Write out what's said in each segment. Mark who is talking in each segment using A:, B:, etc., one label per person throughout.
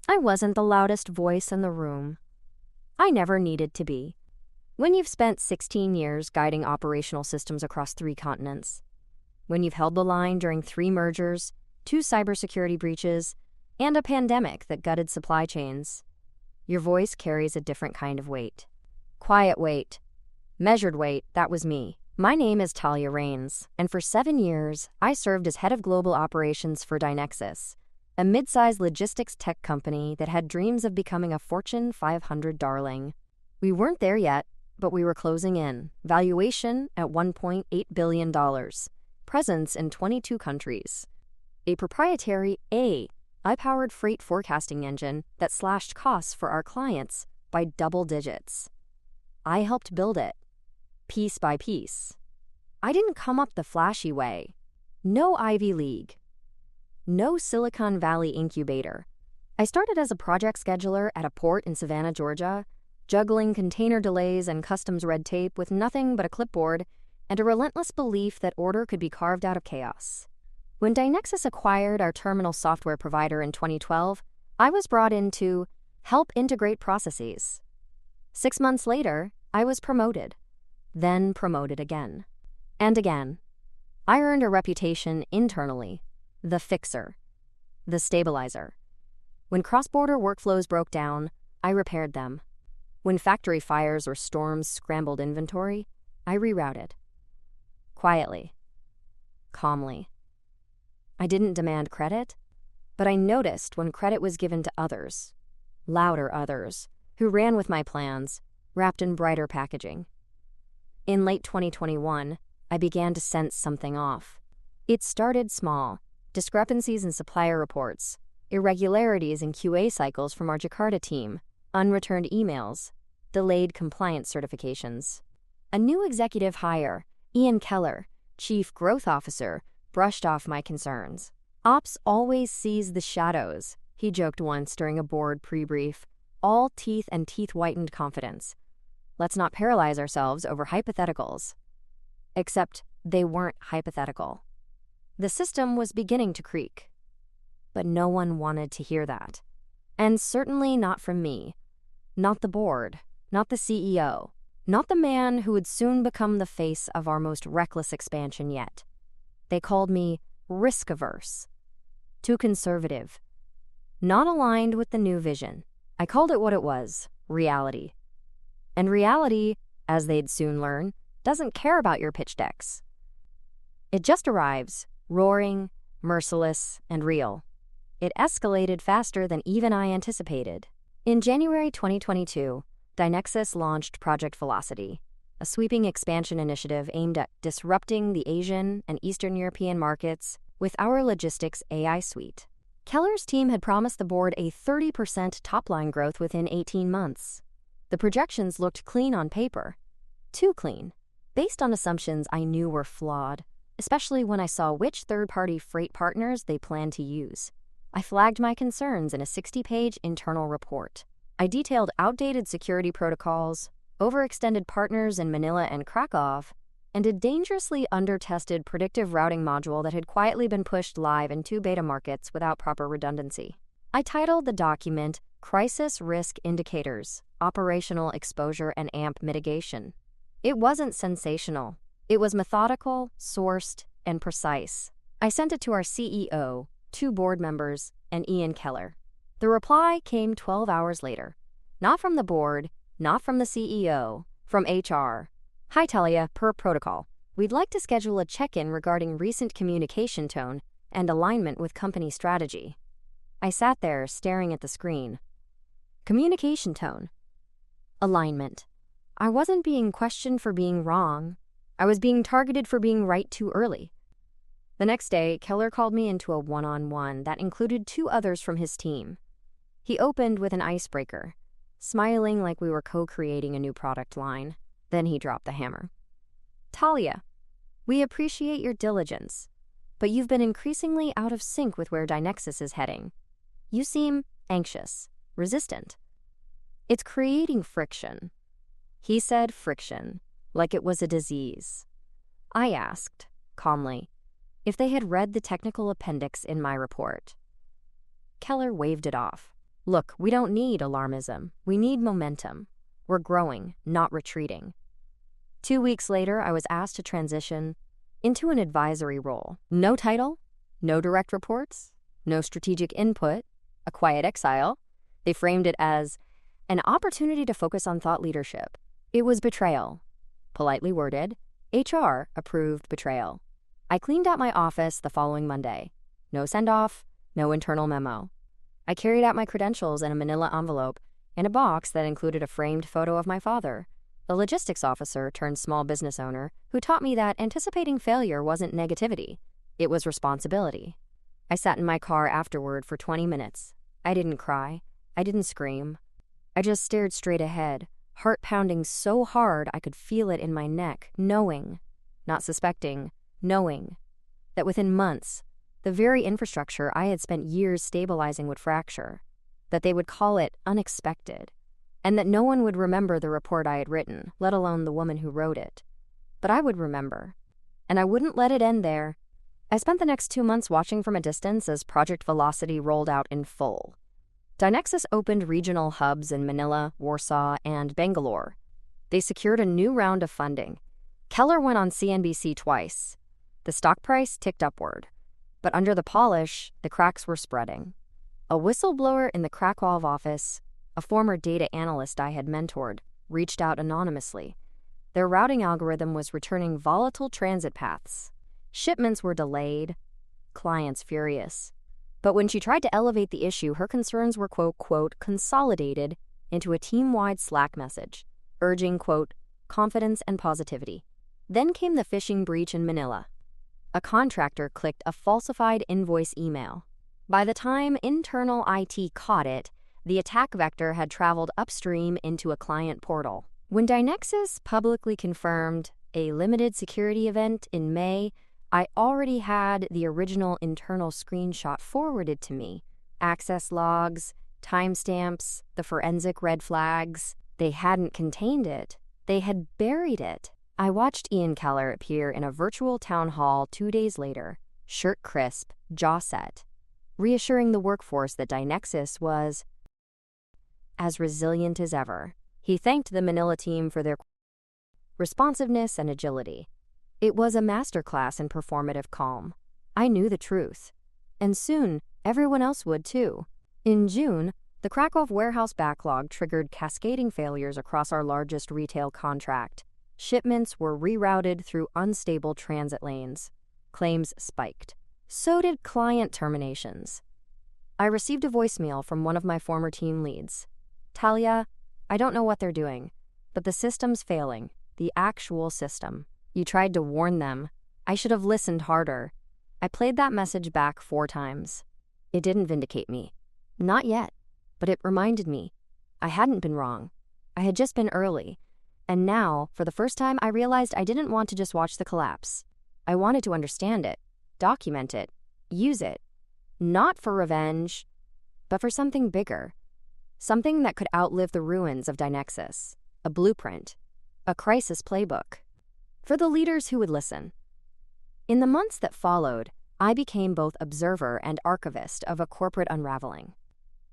A: I wasn't the loudest voice in the room. I never needed to be. When you've spent 16 years guiding operational systems across 3 continents, when you've held the line during 3 mergers, 2 cybersecurity breaches, and a pandemic that gutted supply chains, your voice carries a different kind of weight. Quiet weight. Measured weight, that was me. My name is Talia Rains, and for 7 years, I served as head of global operations for Dynexus, a mid-sized logistics tech company that had dreams of becoming a Fortune 500 darling. We weren't there yet, but we were closing in. Valuation at $1.8 billion. Presence in 22 countries. A proprietary AI-powered freight forecasting engine that slashed costs for our clients by double digits. I helped build it, piece by piece. I didn't come up the flashy way. No Ivy League. No Silicon Valley incubator. I started as a project scheduler at a port in Savannah, Georgia, juggling container delays and customs red tape with nothing but a clipboard and a relentless belief that order could be carved out of chaos. When Dynexus acquired our terminal software provider in 2012, I was brought in to help integrate processes. 6 months later, I was promoted, then promoted again. And again. I earned a reputation internally. The fixer. The stabilizer. When cross-border workflows broke down, I repaired them. When factory fires or storms scrambled inventory, I rerouted. Quietly. Calmly. I didn't demand credit, but I noticed when credit was given to others, louder others, who ran with my plans, wrapped in brighter packaging. In late 2021, I began to sense something off. It started small. Discrepancies in supplier reports, irregularities in QA cycles from our Jakarta team, unreturned emails, delayed compliance certifications. A new executive hire, Ian Keller, Chief Growth Officer, brushed off my concerns. Ops always sees the shadows, he joked once during a board pre-brief. All teeth and teeth-whitened confidence. Let's not paralyze ourselves over hypotheticals. Except they weren't hypothetical. The system was beginning to creak. But no one wanted to hear that. And certainly not from me. Not the board. Not the CEO. Not the man who would soon become the face of our most reckless expansion yet. They called me risk-averse. Too conservative. Not aligned with the new vision. I called it what it was, reality. And reality, as they'd soon learn, doesn't care about your pitch decks. It just arrives, roaring, merciless, and real. It escalated faster than even I anticipated. In January 2022, Dynexus launched Project Velocity, a sweeping expansion initiative aimed at disrupting the Asian and Eastern European markets with our logistics AI suite. Keller's team had promised the board a 30% top-line growth within 18 months. The projections looked clean on paper. Too clean, based on assumptions I knew were flawed, especially when I saw which third-party freight partners they planned to use. I flagged my concerns in a 60-page internal report. I detailed outdated security protocols, overextended partners in Manila and Krakow, and a dangerously under-tested predictive routing module that had quietly been pushed live in 2 beta markets without proper redundancy. I titled the document Crisis Risk Indicators, Operational Exposure and AMP Mitigation. It wasn't sensational. It was methodical, sourced, and precise. I sent it to our CEO, 2 board members, and Ian Keller. The reply came 12 hours later. Not from the board, not from the CEO, from HR. Hi Talia, per protocol. We'd like to schedule a check-in regarding recent communication tone and alignment with company strategy. I sat there staring at the screen. Communication tone. Alignment. I wasn't being questioned for being wrong. I was being targeted for being right too early. The next day, Keller called me into a one-on-one that included 2 others from his team. He opened with an icebreaker, smiling like we were co-creating a new product line. Then he dropped the hammer. Talia, we appreciate your diligence, but you've been increasingly out of sync with where Dynexus is heading. You seem anxious, resistant. It's creating friction. He said friction, like it was a disease. I asked, calmly, if they had read the technical appendix in my report. Keller waved it off. Look, we don't need alarmism. We need momentum. We're growing, not retreating. 2 weeks later, I was asked to transition into an advisory role. No title, no direct reports, no strategic input, a quiet exile. They framed it as an opportunity to focus on thought leadership. It was betrayal. Politely worded, HR-approved betrayal. I cleaned out my office the following Monday. No send-off, no internal memo. I carried out my credentials in a manila envelope in a box that included a framed photo of my father, the logistics officer turned small business owner who taught me that anticipating failure wasn't negativity, it was responsibility. I sat in my car afterward for 20 minutes. I didn't cry. I didn't scream. I just stared straight ahead, heart pounding so hard I could feel it in my neck, knowing, not suspecting, knowing, that within months, the very infrastructure I had spent years stabilizing would fracture, that they would call it unexpected, and that no one would remember the report I had written, let alone the woman who wrote it. But I would remember, and I wouldn't let it end there. I spent the next 2 months watching from a distance as Project Velocity rolled out in full. Dynexus opened regional hubs in Manila, Warsaw, and Bangalore. They secured a new round of funding. Keller went on CNBC twice. The stock price ticked upward. But under the polish, the cracks were spreading. A whistleblower in the Krakow office, a former data analyst I had mentored, reached out anonymously. Their routing algorithm was returning volatile transit paths. Shipments were delayed, clients furious. But when she tried to elevate the issue, her concerns were, quote, consolidated into a team-wide Slack message, urging, quote, confidence and positivity. Then came the phishing breach in Manila. A contractor clicked a falsified invoice email. By the time internal IT caught it, the attack vector had traveled upstream into a client portal. When Dynexus publicly confirmed a limited security event in May, I already had the original internal screenshot forwarded to me. Access logs, timestamps, the forensic red flags. They hadn't contained it. They had buried it. I watched Ian Keller appear in a virtual town hall 2 days later, shirt crisp, jaw set, reassuring the workforce that Dynexus was as resilient as ever. He thanked the Manila team for their responsiveness and agility. It was a masterclass in performative calm. I knew the truth. And soon, everyone else would too. In June, the Krakow warehouse backlog triggered cascading failures across our largest retail contract. Shipments were rerouted through unstable transit lanes. Claims spiked. So did client terminations. I received a voicemail from one of my former team leads. Talia, I don't know what they're doing, but the system's failing. The actual system. You tried to warn them. I should have listened harder. I played that message back 4 times. It didn't vindicate me. Not yet. But it reminded me. I hadn't been wrong. I had just been early. And now, for the first time, I realized I didn't want to just watch the collapse. I wanted to understand it, document it, use it. Not for revenge, but for something bigger. Something that could outlive the ruins of Dynexus. A blueprint. A crisis playbook. For the leaders who would listen. In the months that followed, I became both observer and archivist of a corporate unraveling.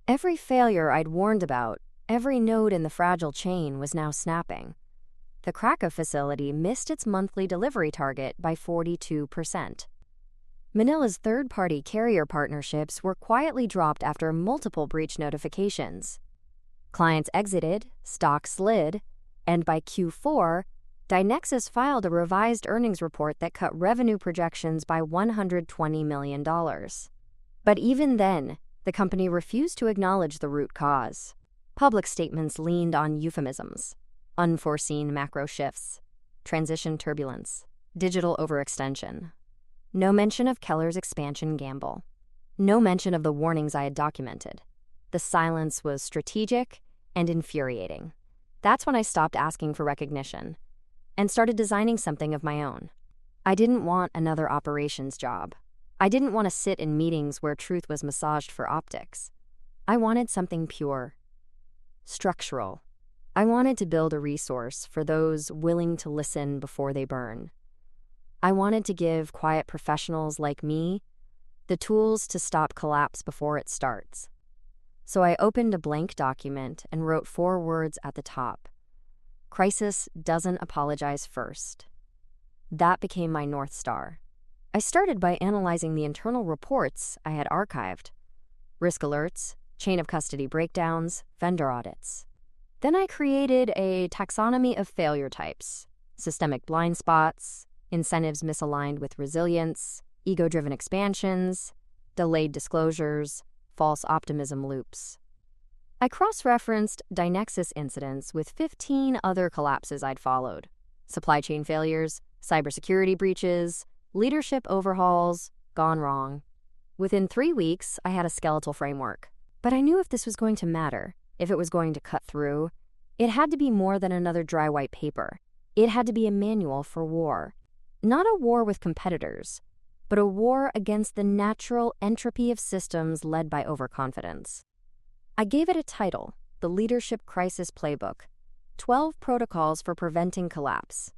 A: Every failure I'd warned about, every node in the fragile chain was now snapping. The Krakow facility missed its monthly delivery target by 42%. Manila's third-party carrier partnerships were quietly dropped after multiple breach notifications. Clients exited, stock slid, and by Q4, Dynexus filed a revised earnings report that cut revenue projections by $120 million. But even then, the company refused to acknowledge the root cause. Public statements leaned on euphemisms, unforeseen macro shifts, transition turbulence, digital overextension. No mention of Keller's expansion gamble. No mention of the warnings I had documented. The silence was strategic and infuriating. That's when I stopped asking for recognition and started designing something of my own. I didn't want another operations job. I didn't want to sit in meetings where truth was massaged for optics. I wanted something pure, structural. I wanted to build a resource for those willing to listen before they burn. I wanted to give quiet professionals like me the tools to stop collapse before it starts. So I opened a blank document and wrote 4 words at the top. Crisis doesn't apologize first. That became my North Star. I started by analyzing the internal reports I had archived. Risk alerts, chain of custody breakdowns, vendor audits. Then I created a taxonomy of failure types: systemic blind spots, incentives misaligned with resilience, ego-driven expansions, delayed disclosures, false optimism loops. I cross-referenced Dynexus incidents with 15 other collapses I'd followed: supply chain failures, cybersecurity breaches, leadership overhauls, gone wrong. Within 3 weeks, I had a skeletal framework. But I knew if this was going to matter, if it was going to cut through, it had to be more than another dry white paper. It had to be a manual for war. Not a war with competitors, but a war against the natural entropy of systems led by overconfidence. I gave it a title: The Leadership Crisis Playbook, 12 Protocols for Preventing Collapse.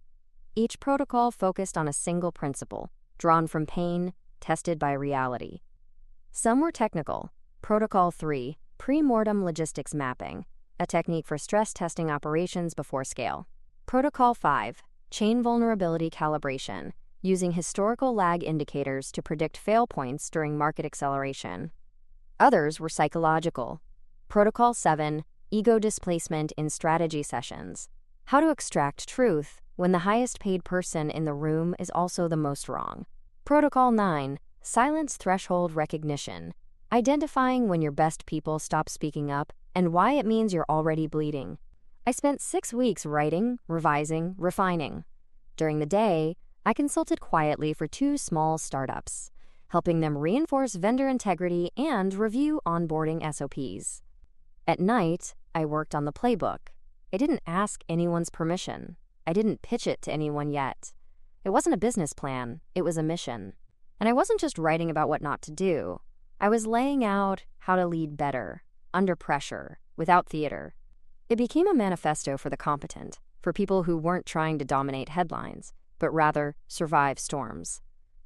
A: Each protocol focused on a single principle, drawn from pain, tested by reality. Some were technical. Protocol 3, Pre-Mortem Logistics Mapping, a technique for stress testing operations before scale. Protocol 5, Chain Vulnerability Calibration, using historical lag indicators to predict fail points during market acceleration. Others were psychological. Protocol 7, Ego Displacement in Strategy Sessions, how to extract truth when the highest paid person in the room is also the most wrong. Protocol 9, Silence Threshold Recognition, identifying when your best people stop speaking up and why it means you're already bleeding. I spent 6 weeks writing, revising, refining. During the day, I consulted quietly for 2 small startups, helping them reinforce vendor integrity and review onboarding SOPs. At night, I worked on the playbook. I didn't ask anyone's permission. I didn't pitch it to anyone yet. It wasn't a business plan, it was a mission. And I wasn't just writing about what not to do. I was laying out how to lead better, under pressure, without theater. It became a manifesto for the competent, for people who weren't trying to dominate headlines, but rather survive storms.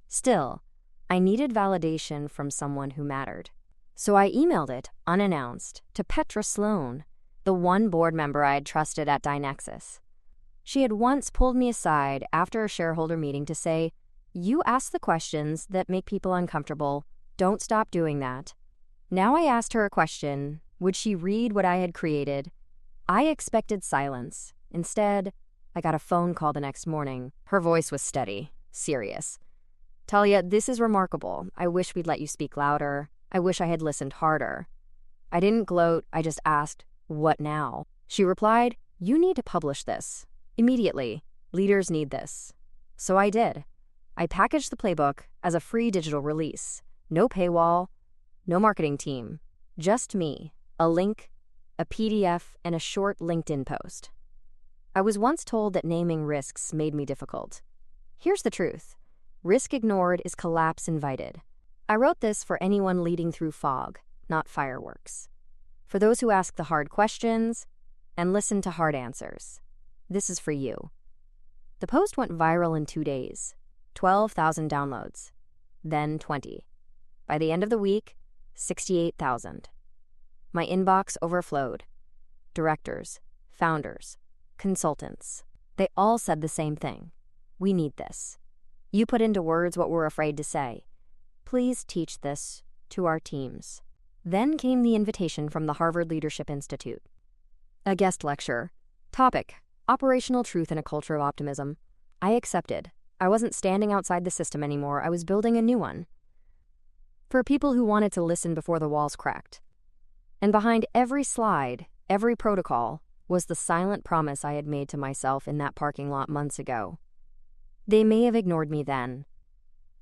A: Still, I needed validation from someone who mattered. So I emailed it, unannounced, to Petra Sloan, the one board member I had trusted at Dynexus. She had once pulled me aside after a shareholder meeting to say, "You ask the questions that make people uncomfortable. Don't stop doing that." Now I asked her a question. Would she read what I had created? I expected silence. Instead, I got a phone call the next morning. Her voice was steady, serious. "Talia, this is remarkable. I wish we'd let you speak louder. I wish I had listened harder." I didn't gloat. I just asked, "What now?" She replied, "You need to publish this. Immediately. Leaders need this." So I did. I packaged the playbook as a free digital release. No paywall, no marketing team. Just me, a link, a PDF, and a short LinkedIn post. I was once told that naming risks made me difficult. Here's the truth. Risk ignored is collapse invited. I wrote this for anyone leading through fog, not fireworks. For those who ask the hard questions and listen to hard answers. This is for you. The post went viral in 2 days. 12,000 downloads. Then 20. By the end of the week, 68,000. My inbox overflowed. Directors, founders, consultants. They all said the same thing. We need this. You put into words what we're afraid to say. Please teach this to our teams. Then came the invitation from the Harvard Leadership Institute. A guest lecture. Topic: Operational Truth in a Culture of Optimism. I accepted. I wasn't standing outside the system anymore. I was building a new one. For people who wanted to listen before the walls cracked. And behind every slide, every protocol, was the silent promise I had made to myself in that parking lot months ago. They may have ignored me then,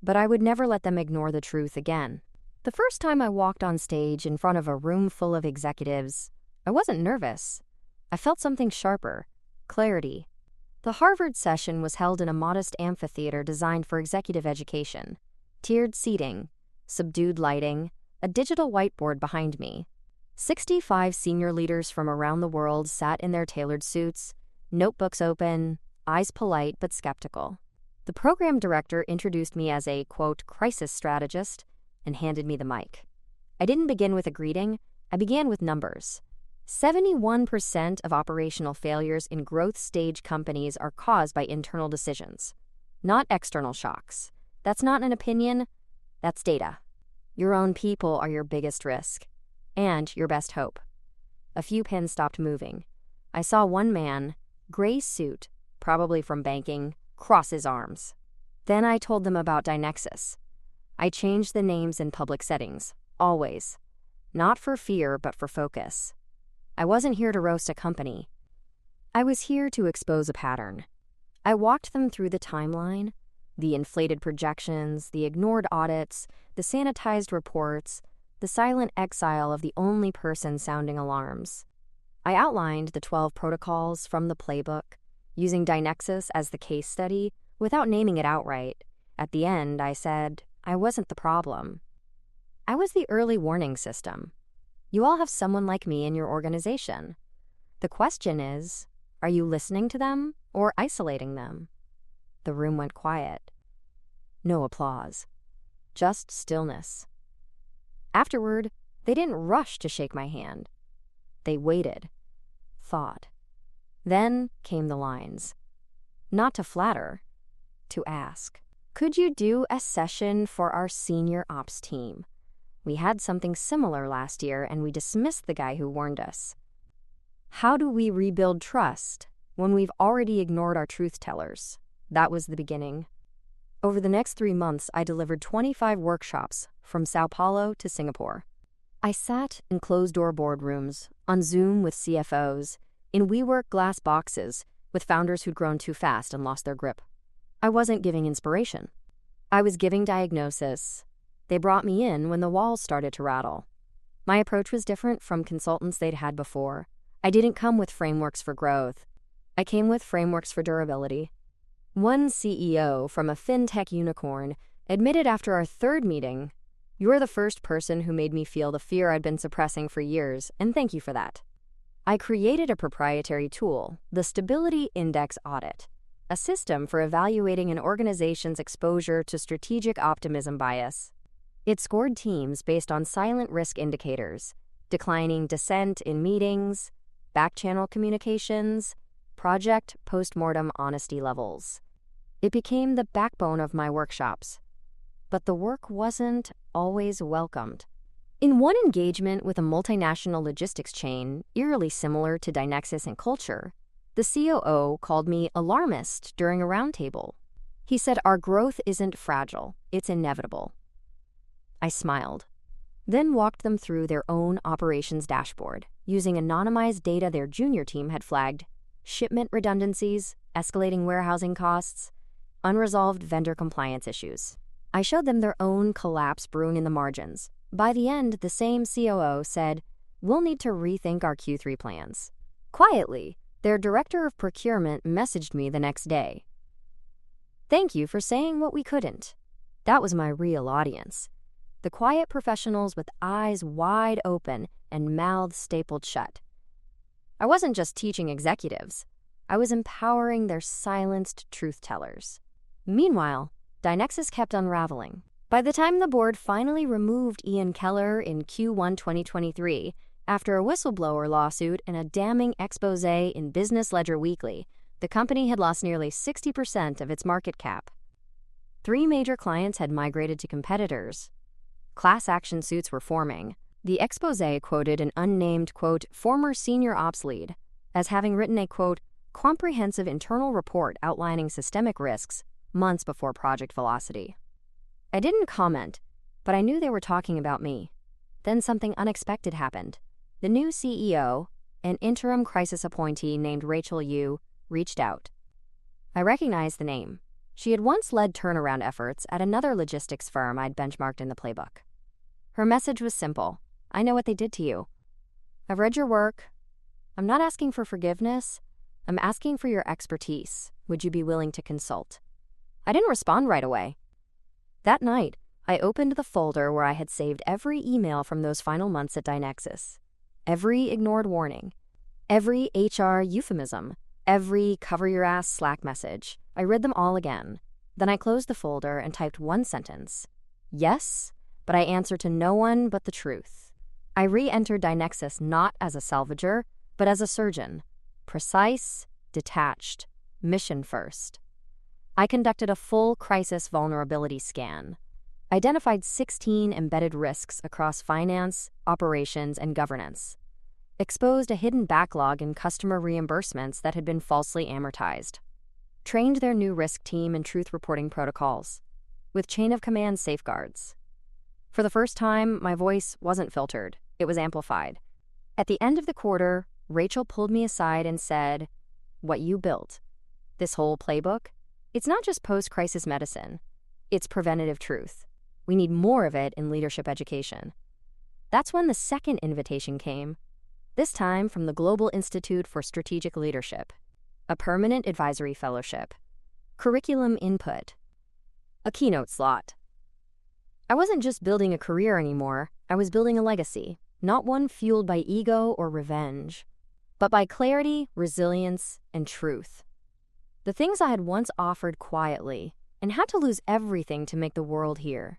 A: but I would never let them ignore the truth again. The first time I walked on stage in front of a room full of executives, I wasn't nervous. I felt something sharper, clarity. The Harvard session was held in a modest amphitheater designed for executive education. Tiered seating, subdued lighting, a digital whiteboard behind me. 65 senior leaders from around the world sat in their tailored suits, notebooks open, eyes polite but skeptical. The program director introduced me as a, quote, crisis strategist and handed me the mic. I didn't begin with a greeting. I began with numbers. 71% of operational failures in growth stage companies are caused by internal decisions, not external shocks. That's not an opinion, that's data. Your own people are your biggest risk, and your best hope. A few pins stopped moving. I saw one man, gray suit, probably from banking, cross his arms. Then I told them about Dynexus. I changed the names in public settings, always. Not for fear, but for focus. I wasn't here to roast a company. I was here to expose a pattern. I walked them through the timeline, the inflated projections, the ignored audits, the sanitized reports, the silent exile of the only person sounding alarms. I outlined the 12 protocols from the playbook, using Dynexus as the case study without naming it outright. At the end, I said, I wasn't the problem. I was the early warning system. You all have someone like me in your organization. The question is, are you listening to them or isolating them? The room went quiet. No applause. Just stillness. Afterward, they didn't rush to shake my hand. They waited, thought. Then came the lines. Not to flatter, to ask. Could you do a session for our senior ops team? We had something similar last year and we dismissed the guy who warned us. How do we rebuild trust when we've already ignored our truth tellers? That was the beginning. Over the next 3 months, I delivered 25 workshops from Sao Paulo to Singapore. I sat in closed-door boardrooms, on Zoom with CFOs, in WeWork glass boxes with founders who'd grown too fast and lost their grip. I wasn't giving inspiration. I was giving diagnosis. They brought me in when the walls started to rattle. My approach was different from consultants they'd had before. I didn't come with frameworks for growth. I came with frameworks for durability. One CEO from a fintech unicorn admitted after our 3rd meeting, "You're the first person who made me feel the fear I'd been suppressing for years, and thank you for that." I created a proprietary tool, the Stability Index Audit, a system for evaluating an organization's exposure to strategic optimism bias. It scored teams based on silent risk indicators, declining dissent in meetings, back-channel communications, project post-mortem honesty levels. It became the backbone of my workshops. But the work wasn't always welcomed. In one engagement with a multinational logistics chain, eerily similar to Dynexus in culture, the COO called me alarmist during a roundtable. He said our growth isn't fragile, it's inevitable. I smiled, then walked them through their own operations dashboard, using anonymized data their junior team had flagged: shipment redundancies, escalating warehousing costs, unresolved vendor compliance issues. I showed them their own collapse brewing in the margins. By the end, the same COO said, "We'll need to rethink our Q3 plans." Quietly, their director of procurement messaged me the next day. "Thank you for saying what we couldn't." That was my real audience. The quiet professionals with eyes wide open and mouths stapled shut. I wasn't just teaching executives. I was empowering their silenced truth tellers. Meanwhile, Dynexus kept unraveling. By the time the board finally removed Ian Keller in Q1 2023, after a whistleblower lawsuit and a damning expose in Business Ledger Weekly, the company had lost nearly 60% of its market cap. 3 major clients had migrated to competitors. Class action suits were forming. The expose quoted an unnamed, quote, former senior ops lead as having written a, quote, comprehensive internal report outlining systemic risks months before Project Velocity. I didn't comment, but I knew they were talking about me. Then something unexpected happened. The new CEO, an interim crisis appointee named Rachel Yu, reached out. I recognized the name. She had once led turnaround efforts at another logistics firm I'd benchmarked in the playbook. Her message was simple. I know what they did to you. I've read your work. I'm not asking for forgiveness. I'm asking for your expertise. Would you be willing to consult? I didn't respond right away. That night, I opened the folder where I had saved every email from those final months at Dynexus. Every ignored warning. Every HR euphemism. Every cover-your-ass Slack message. I read them all again. Then I closed the folder and typed one sentence. Yes, but I answer to no one but the truth. I re-entered Dynexus not as a salvager, but as a surgeon. Precise, detached, mission first. I conducted a full crisis vulnerability scan, identified 16 embedded risks across finance, operations, and governance, exposed a hidden backlog in customer reimbursements that had been falsely amortized, trained their new risk team in truth reporting protocols, with chain of command safeguards. For the first time, my voice wasn't filtered, it was amplified. At the end of the quarter, Rachel pulled me aside and said, "What you built, this whole playbook, it's not just post-crisis medicine, it's preventative truth. We need more of it in leadership education." That's when the second invitation came, this time from the Global Institute for Strategic Leadership, a permanent advisory fellowship, curriculum input, a keynote slot. I wasn't just building a career anymore, I was building a legacy, not one fueled by ego or revenge, but by clarity, resilience, and truth. The things I had once offered quietly and had to lose everything to make the world hear.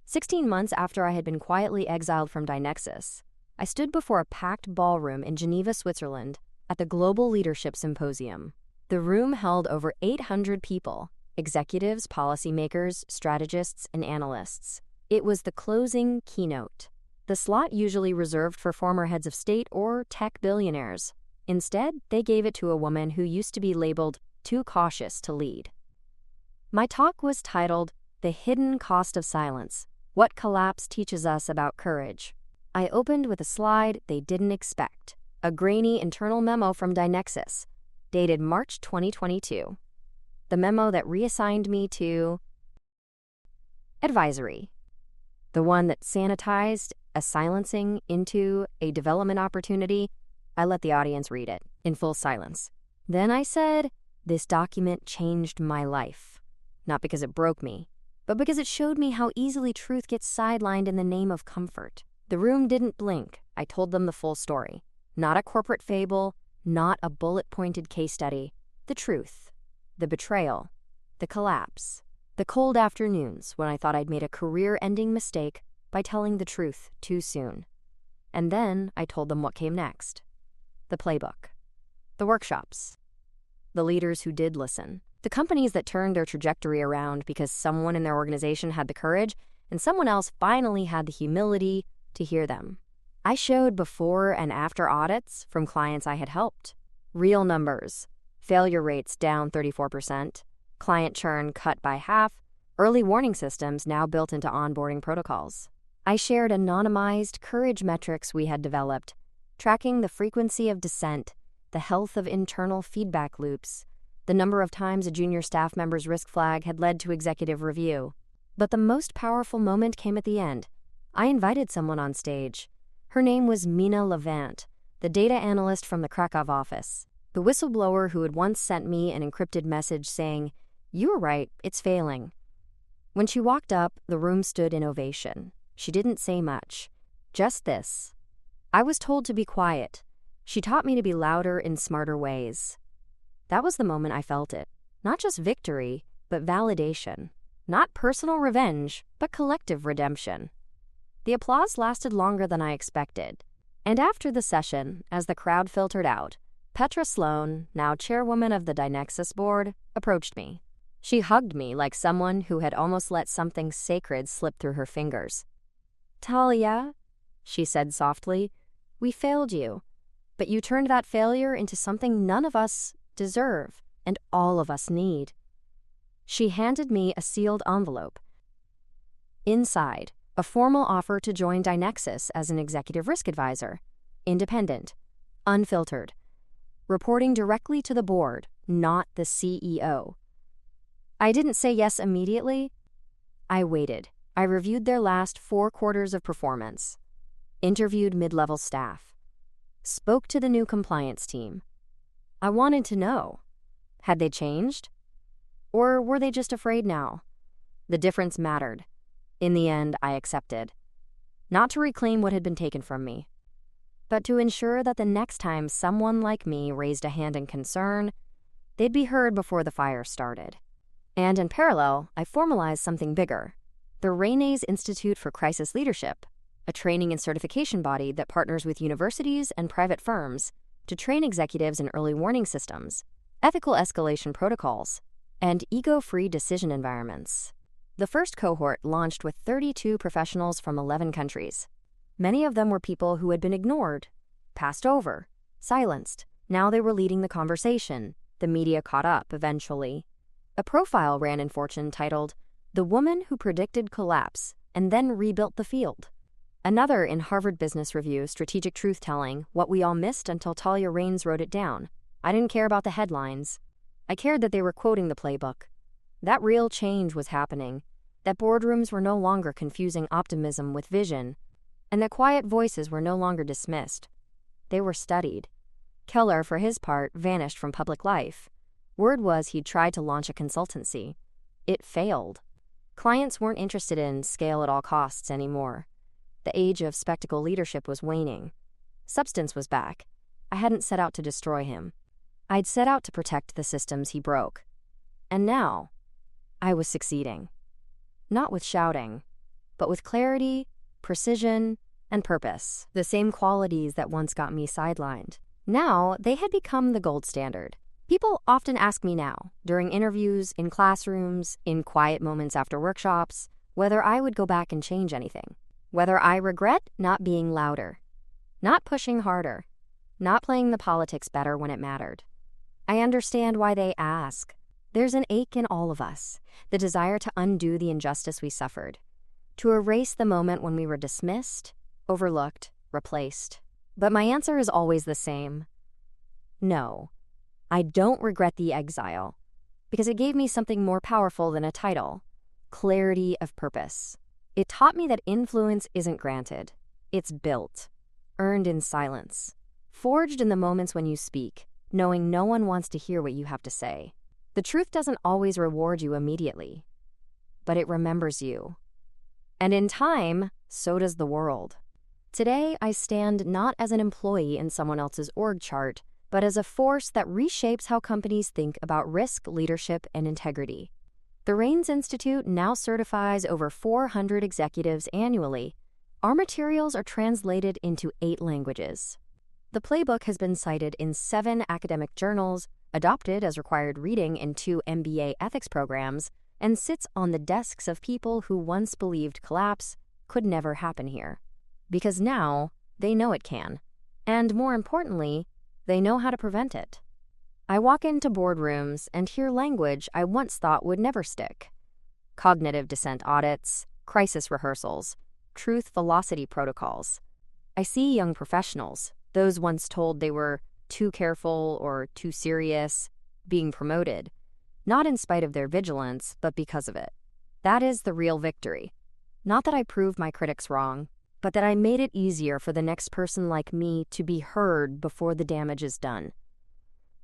A: 16 months after I had been quietly exiled from Dynexus, I stood before a packed ballroom in Geneva, Switzerland, at the Global Leadership Symposium. The room held over 800 people, executives, policymakers, strategists, and analysts. It was the closing keynote, the slot usually reserved for former heads of state or tech billionaires. Instead, they gave it to a woman who used to be labeled too cautious to lead. My talk was titled, "The Hidden Cost of Silence: What Collapse Teaches Us About Courage." I opened with a slide they didn't expect, a grainy internal memo from Dynexus, dated March 2022. The memo that reassigned me to advisory, the one that sanitized a silencing into a development opportunity. I let the audience read it in full silence. Then I said, "This document changed my life, not because it broke me, but because it showed me how easily truth gets sidelined in the name of comfort." The room didn't blink. I told them the full story. Not a corporate fable, not a bullet-pointed case study. The truth, the betrayal, the collapse, the cold afternoons when I thought I'd made a career-ending mistake by telling the truth too soon. And then I told them what came next. The playbook, the workshops, the leaders who did listen, the companies that turned their trajectory around because someone in their organization had the courage and someone else finally had the humility to hear them. I showed before and after audits from clients I had helped. Real numbers, failure rates down 34%, client churn cut by half, early warning systems now built into onboarding protocols. I shared anonymized courage metrics we had developed, tracking the frequency of dissent, the health of internal feedback loops, the number of times a junior staff member's risk flag had led to executive review. But the most powerful moment came at the end. I invited someone on stage. Her name was Mina Levant, the data analyst from the Krakow office, the whistleblower who had once sent me an encrypted message saying, "You were right, it's failing." When she walked up, the room stood in ovation. She didn't say much, just this: "I was told to be quiet. She taught me to be louder in smarter ways." That was the moment I felt it. Not just victory, but validation. Not personal revenge, but collective redemption. The applause lasted longer than I expected. And after the session, as the crowd filtered out, Petra Sloan, now chairwoman of the Dynexus board, approached me. She hugged me like someone who had almost let something sacred slip through her fingers. "Talia," she said softly, "we failed you, but you turned that failure into something none of us deserve and all of us need." She handed me a sealed envelope. Inside, a formal offer to join Dynexus as an executive risk advisor, independent, unfiltered, reporting directly to the board, not the CEO. I didn't say yes immediately. I waited. I reviewed their last 4 quarters of performance, interviewed mid-level staff, spoke to the new compliance team. I wanted to know, had they changed? Or were they just afraid now? The difference mattered. In the end, I accepted. Not to reclaim what had been taken from me, but to ensure that the next time someone like me raised a hand in concern, they'd be heard before the fire started. And in parallel, I formalized something bigger: the René's Institute for Crisis Leadership, a training and certification body that partners with universities and private firms to train executives in early warning systems, ethical escalation protocols, and ego-free decision environments. The first cohort launched with 32 professionals from 11 countries. Many of them were people who had been ignored, passed over, silenced. Now they were leading the conversation. The media caught up eventually. A profile ran in Fortune titled, "The Woman Who Predicted Collapse and Then Rebuilt the Field." Another in Harvard Business Review, Strategic Truth-Telling, "What We All Missed Until Talia Raines Wrote It Down." I didn't care about the headlines. I cared that they were quoting the playbook. That real change was happening, that boardrooms were no longer confusing optimism with vision, and that quiet voices were no longer dismissed. They were studied. Keller, for his part, vanished from public life. Word was he'd tried to launch a consultancy. It failed. Clients weren't interested in scale at all costs anymore. The age of spectacle leadership was waning. Substance was back. I hadn't set out to destroy him. I'd set out to protect the systems he broke. And now, I was succeeding. Not with shouting, but with clarity, precision, and purpose, the same qualities that once got me sidelined. Now, they had become the gold standard. People often ask me now, during interviews, in classrooms, in quiet moments after workshops, whether I would go back and change anything. Whether I regret not being louder, not pushing harder, not playing the politics better when it mattered. I understand why they ask. There's an ache in all of us, the desire to undo the injustice we suffered, to erase the moment when we were dismissed, overlooked, replaced. But my answer is always the same. No, I don't regret the exile, because it gave me something more powerful than a title: clarity of purpose. It taught me that influence isn't granted. It's built, earned in silence, forged in the moments when you speak, knowing no one wants to hear what you have to say. The truth doesn't always reward you immediately, but it remembers you. And in time, so does the world. Today, I stand not as an employee in someone else's org chart, but as a force that reshapes how companies think about risk, leadership, and integrity. The Raines Institute now certifies over 400 executives annually. Our materials are translated into 8 languages. The playbook has been cited in 7 academic journals, adopted as required reading in 2 MBA ethics programs, and sits on the desks of people who once believed collapse could never happen here. Because now, they know it can. And more importantly, they know how to prevent it. I walk into boardrooms and hear language I once thought would never stick. Cognitive dissent audits, crisis rehearsals, truth velocity protocols. I see young professionals, those once told they were too careful or too serious, being promoted, not in spite of their vigilance, but because of it. That is the real victory. Not that I proved my critics wrong, but that I made it easier for the next person like me to be heard before the damage is done.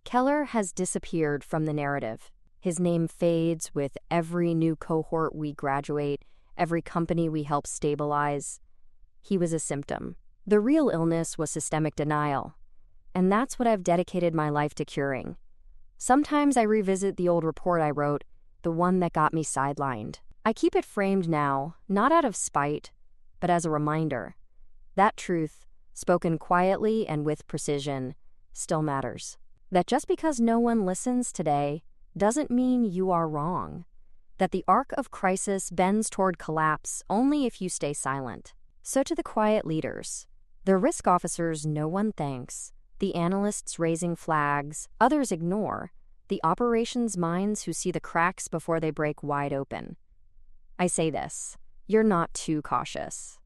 A: Keller has disappeared from the narrative. His name fades with every new cohort we graduate, every company we help stabilize. He was a symptom. The real illness was systemic denial, and that's what I've dedicated my life to curing. Sometimes I revisit the old report I wrote, the one that got me sidelined. I keep it framed now, not out of spite, but as a reminder. That truth, spoken quietly and with precision, still matters. That just because no one listens today doesn't mean you are wrong. That the arc of crisis bends toward collapse only if you stay silent. So to the quiet leaders, the risk officers no one thanks, the analysts raising flags others ignore, the operations minds who see the cracks before they break wide open. I say this, you're not too cautious.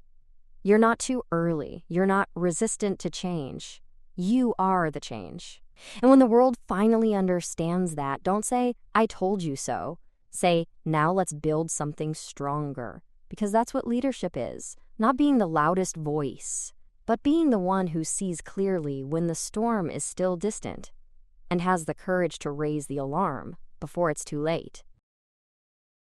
A: You're not too early. You're not resistant to change. You are the change. And when the world finally understands that, don't say, "I told you so." Say, "Now let's build something stronger." Because that's what leadership is. Not being the loudest voice, but being the one who sees clearly when the storm is still distant and has the courage to raise the alarm before it's too late.